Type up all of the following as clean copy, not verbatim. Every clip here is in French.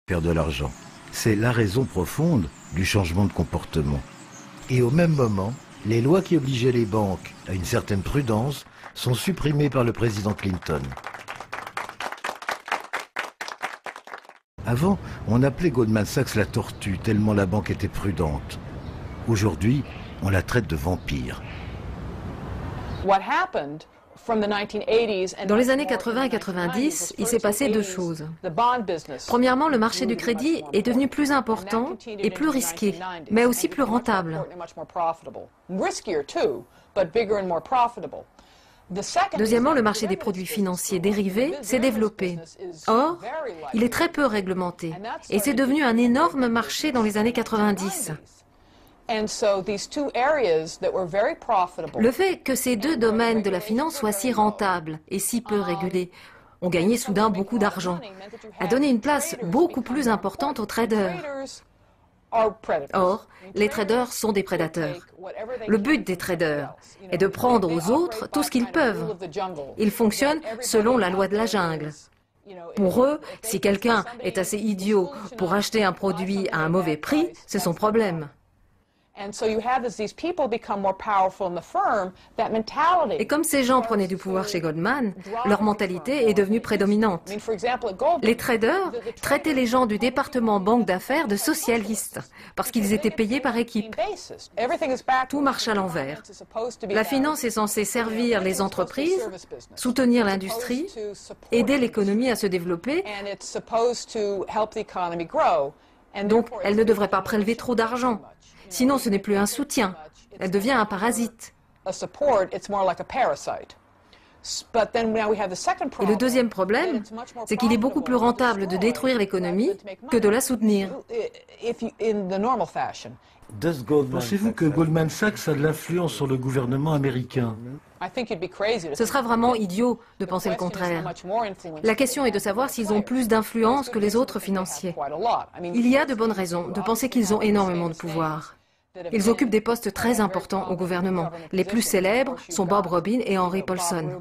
faire de l'argent. C'est la raison profonde du changement de comportement. Et au même moment, les lois qui obligeaient les banques à une certaine prudence sont supprimées par le président Clinton. Avant, on appelait Goldman Sachs la tortue, tellement la banque était prudente. Aujourd'hui, on la traite de vampire. Dans les années 80 et 90, il s'est passé deux choses. Premièrement, le marché du crédit est devenu plus important et plus risqué, mais aussi plus rentable. Deuxièmement, le marché des produits financiers dérivés s'est développé. Or, il est très peu réglementé et c'est devenu un énorme marché dans les années 90. Le fait que ces deux domaines de la finance soient si rentables et si peu régulés ont gagné soudain beaucoup d'argent, a donné une place beaucoup plus importante aux traders. Or, les traders sont des prédateurs. Le but des traders est de prendre aux autres tout ce qu'ils peuvent. Ils fonctionnent selon la loi de la jungle. Pour eux, si quelqu'un est assez idiot pour acheter un produit à un mauvais prix, c'est son problème. Et comme ces gens prenaient du pouvoir chez Goldman, leur mentalité est devenue prédominante. Les traders traitaient les gens du département banque d'affaires de socialistes, parce qu'ils étaient payés par équipe. Tout marche à l'envers. La finance est censée servir les entreprises, soutenir l'industrie, aider l'économie à se développer. Donc, elle ne devrait pas prélever trop d'argent. Sinon, ce n'est plus un soutien, elle devient un parasite. Et le deuxième problème, c'est qu'il est beaucoup plus rentable de détruire l'économie que de la soutenir. Pensez-vous que Goldman Sachs a de l'influence sur le gouvernement américain? Ce sera vraiment idiot de penser le contraire. La question est de savoir s'ils ont plus d'influence que les autres financiers. Il y a de bonnes raisons de penser qu'ils ont énormément de pouvoir. Ils occupent des postes très importants au gouvernement. Les plus célèbres sont Bob Rubin et Henry Paulson.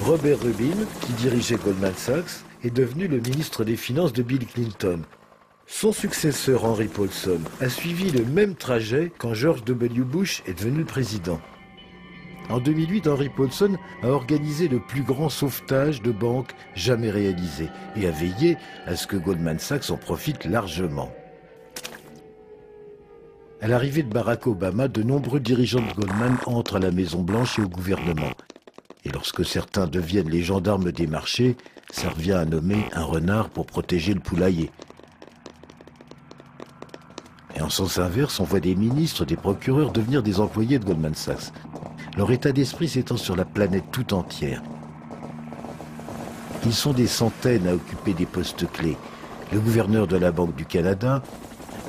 Robert Rubin, qui dirigeait Goldman Sachs, est devenu le ministre des Finances de Bill Clinton. Son successeur Henry Paulson a suivi le même trajet quand George W. Bush est devenu président. En 2008, Henry Paulson a organisé le plus grand sauvetage de banques jamais réalisé et a veillé à ce que Goldman Sachs en profite largement. À l'arrivée de Barack Obama, de nombreux dirigeants de Goldman entrent à la Maison-Blanche et au gouvernement. Et lorsque certains deviennent les gendarmes des marchés, ça revient à nommer un renard pour protéger le poulailler. Et en sens inverse, on voit des ministres, des procureurs devenir des employés de Goldman Sachs. Leur état d'esprit s'étend sur la planète tout entière. Ils sont des centaines à occuper des postes clés. Le gouverneur de la Banque du Canada,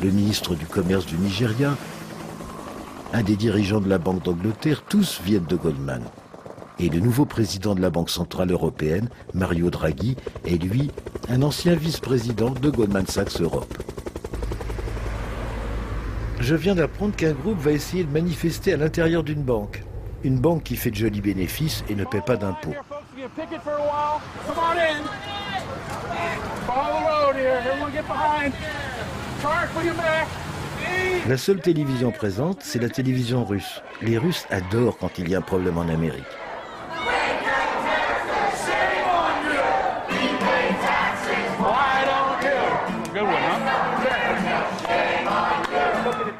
le ministre du Commerce du Nigeria, un des dirigeants de la Banque d'Angleterre, tous viennent de Goldman. Et le nouveau président de la Banque centrale européenne, Mario Draghi, est lui un ancien vice-président de Goldman Sachs Europe. Je viens d'apprendre qu'un groupe va essayer de manifester à l'intérieur d'une banque. Une banque qui fait de jolis bénéfices et ne paie pas d'impôts. La seule télévision présente, c'est la télévision russe. Les Russes adorent quand il y a un problème en Amérique.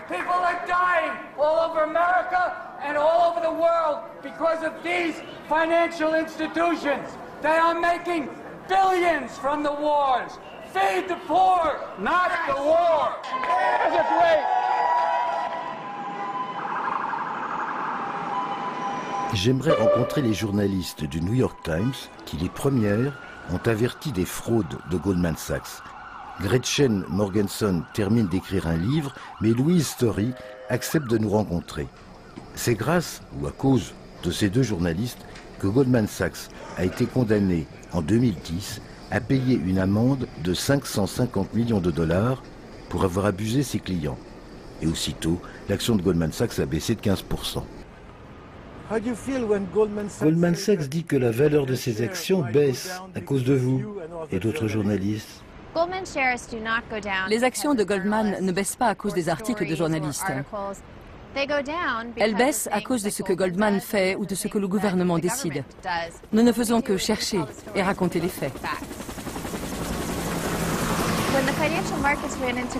People are dying all over America and all over the world because of these financial institutions. They are making billions from the wars. Feed the poor, not the war. Those are great. J'aimerais rencontrer les journalistes du New York Times qui, les premières, ont averti des fraudes de Goldman Sachs. Gretchen Morgenson termine d'écrire un livre, mais Louise Story accepte de nous rencontrer. C'est grâce, ou à cause, de ces deux journalistes que Goldman Sachs a été condamné en 2010 à payer une amende de 550 millions de dollars pour avoir abusé ses clients. Et aussitôt, l'action de Goldman Sachs a baissé de 15%. Goldman Sachs dit que la valeur de ses actions baisse à cause de vous. et d'autres journalistes. Les actions de Goldman ne baissent pas à cause des articles de journalistes. Elles baissent à cause de ce que Goldman fait ou de ce que le gouvernement décide. Nous ne faisons que chercher et raconter les faits.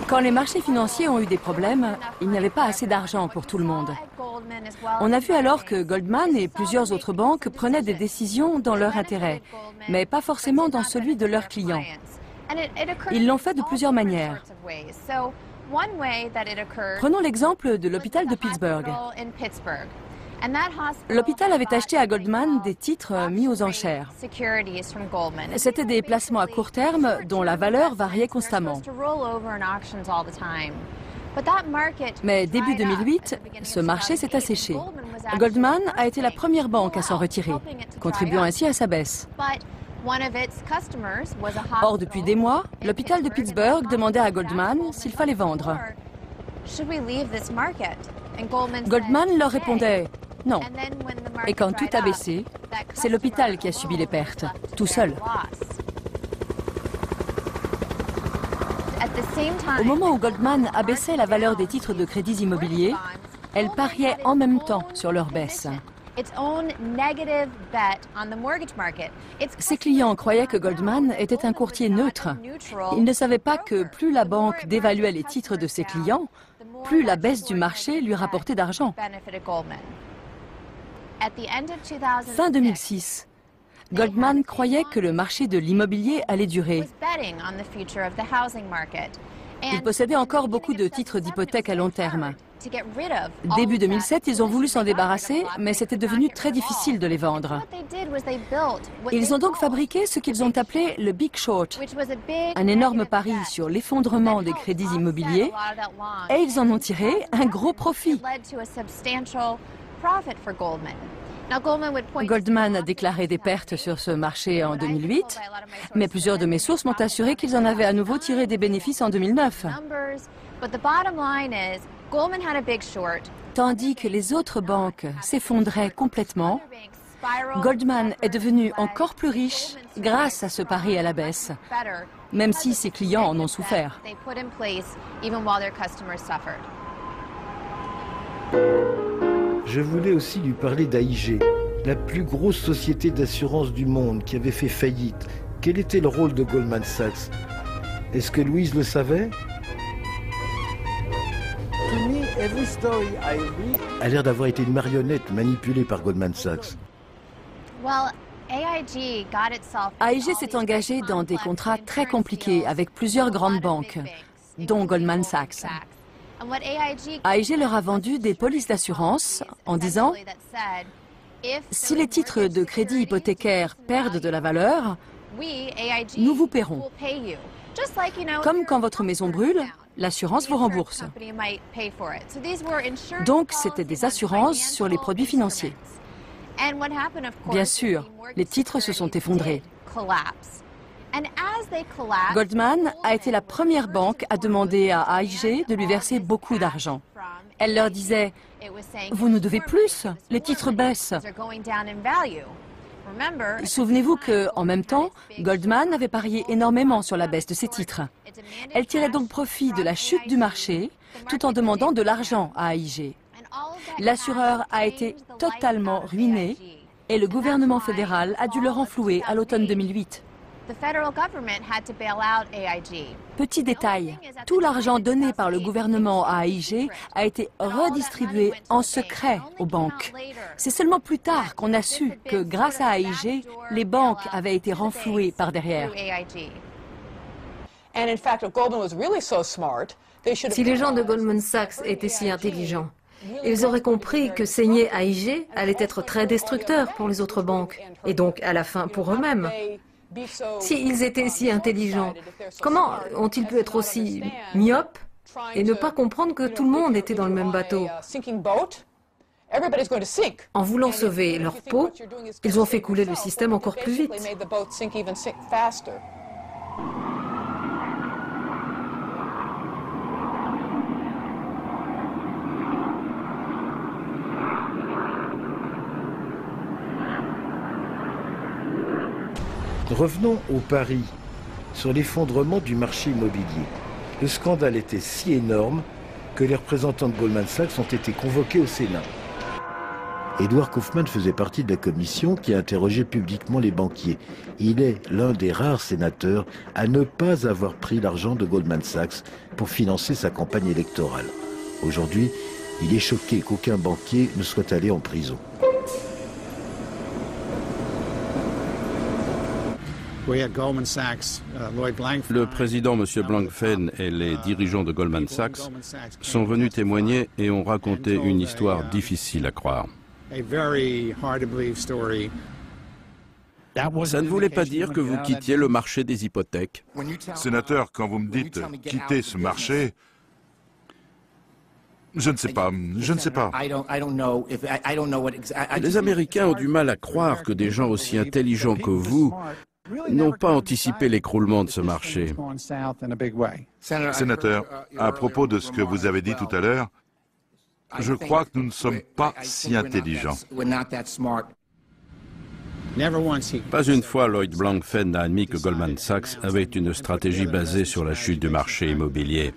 Quand les marchés financiers ont eu des problèmes, il n'y avait pas assez d'argent pour tout le monde. On a vu alors que Goldman et plusieurs autres banques prenaient des décisions dans leur intérêt, mais pas forcément dans celui de leurs clients. Ils l'ont fait de plusieurs manières. Prenons l'exemple de l'hôpital de Pittsburgh. L'hôpital avait acheté à Goldman des titres mis aux enchères. C'étaient des placements à court terme dont la valeur variait constamment. Mais début 2008, ce marché s'est asséché. Goldman a été la première banque à s'en retirer, contribuant ainsi à sa baisse. Or, depuis des mois, l'hôpital de Pittsburgh demandait à Goldman s'il fallait vendre. Goldman leur répondait « non ». Et quand tout a baissé, c'est l'hôpital qui a subi les pertes, tout seul. Au moment où Goldman abaissait la valeur des titres de crédits immobiliers, elle pariait en même temps sur leur baisse. Ses clients croyaient que Goldman était un courtier neutre. Ils ne savaient pas que plus la banque dévaluait les titres de ses clients, plus la baisse du marché lui rapportait d'argent. Fin 2006, Goldman croyait que le marché de l'immobilier allait durer. Il possédait encore beaucoup de titres d'hypothèque à long terme. Début 2007, ils ont voulu s'en débarrasser, mais c'était devenu très difficile de les vendre. Ils ont donc fabriqué ce qu'ils ont appelé le Big Short, un énorme pari sur l'effondrement des crédits immobiliers, et ils en ont tiré un gros profit. Goldman a déclaré des pertes sur ce marché en 2008, mais plusieurs de mes sources m'ont assuré qu'ils en avaient à nouveau tiré des bénéfices en 2009. Tandis que les autres banques s'effondraient complètement, Goldman est devenu encore plus riche grâce à ce pari à la baisse, même si ses clients en ont souffert. Je voulais aussi lui parler d'AIG, la plus grosse société d'assurance du monde qui avait fait faillite. Quel était le rôle de Goldman Sachs? Est-ce que Louise le savait? A l'air d'avoir été une marionnette manipulée par Goldman Sachs. AIG s'est engagé dans des contrats très compliqués avec plusieurs grandes banques, dont Goldman Sachs. AIG leur a vendu des polices d'assurance en disant « Si les titres de crédit hypothécaire perdent de la valeur, nous vous paierons. Comme quand votre maison brûle, l'assurance vous rembourse. » Donc, c'était des assurances sur les produits financiers. Bien sûr, les titres se sont effondrés. Goldman a été la première banque à demander à AIG de lui verser beaucoup d'argent. Elle leur disait « Vous nous devez plus, les titres baissent. » Souvenez-vous qu'en même temps, Goldman avait parié énormément sur la baisse de ses titres. Elle tirait donc profit de la chute du marché tout en demandant de l'argent à AIG. L'assureur a été totalement ruiné et le gouvernement fédéral a dû le renflouer à l'automne 2008. Petit détail, tout l'argent donné par le gouvernement à AIG a été redistribué en secret aux banques. C'est seulement plus tard qu'on a su que grâce à AIG, les banques avaient été renflouées par derrière. Si les gens de Goldman Sachs étaient si intelligents, ils auraient compris que saigner AIG allait être très destructeur pour les autres banques, et donc à la fin pour eux-mêmes. S'ils étaient si intelligents, comment ont-ils pu être aussi myopes et ne pas comprendre que tout le monde était dans le même bateau? En voulant sauver leur peau, ils ont fait couler le système encore plus vite. Revenons au pari. sur l'effondrement du marché immobilier. Le scandale était si énorme que les représentants de Goldman Sachs ont été convoqués au Sénat. Edward Kaufman faisait partie de la commission qui a interrogé publiquement les banquiers. Il est l'un des rares sénateurs à ne pas avoir pris l'argent de Goldman Sachs pour financer sa campagne électorale. Aujourd'hui, il est choqué qu'aucun banquier ne soit allé en prison. Le président, M. Blankfein, et les dirigeants de Goldman Sachs sont venus témoigner et ont raconté une histoire difficile à croire. Ça ne voulait pas dire que vous quittiez le marché des hypothèques. Sénateur, quand vous me dites quitter ce marché, je ne sais pas. Les Américains ont du mal à croire que des gens aussi intelligents que vous n'ont pas anticipé l'écroulement de ce marché. Sénateur, à propos de ce que vous avez dit tout à l'heure, je crois que nous ne sommes pas si intelligents. Pas une fois Lloyd Blankfein n'a admis que Goldman Sachs avait une stratégie basée sur la chute du marché immobilier.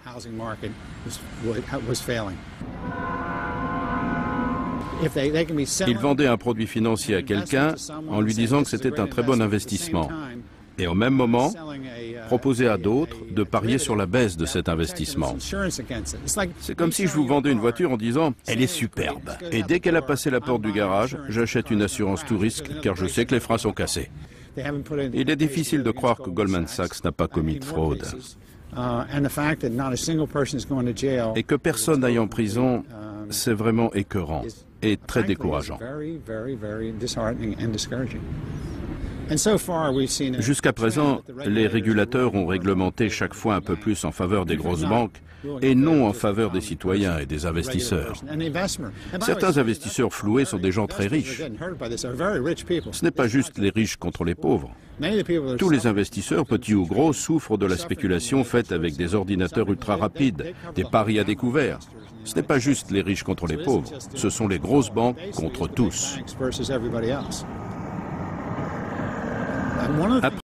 Il vendait un produit financier à quelqu'un en lui disant que c'était un très bon investissement. Et au même moment, proposer à d'autres de parier sur la baisse de cet investissement. C'est comme si je vous vendais une voiture en disant « elle est superbe ». Et dès qu'elle a passé la porte du garage, j'achète une assurance tout risque car je sais que les freins sont cassés. Il est difficile de croire que Goldman Sachs n'a pas commis de fraude. Et que personne n'aille en prison, c'est vraiment écœurant et très décourageant. Jusqu'à présent, les régulateurs ont réglementé chaque fois un peu plus en faveur des grosses banques et non en faveur des citoyens et des investisseurs. Certains investisseurs floués sont des gens très riches. Ce n'est pas juste les riches contre les pauvres. Tous les investisseurs, petits ou gros, souffrent de la spéculation faite avec des ordinateurs ultra rapides, des paris à découvert. Ce n'est pas juste les riches contre les pauvres, ce sont les grosses banques contre tous.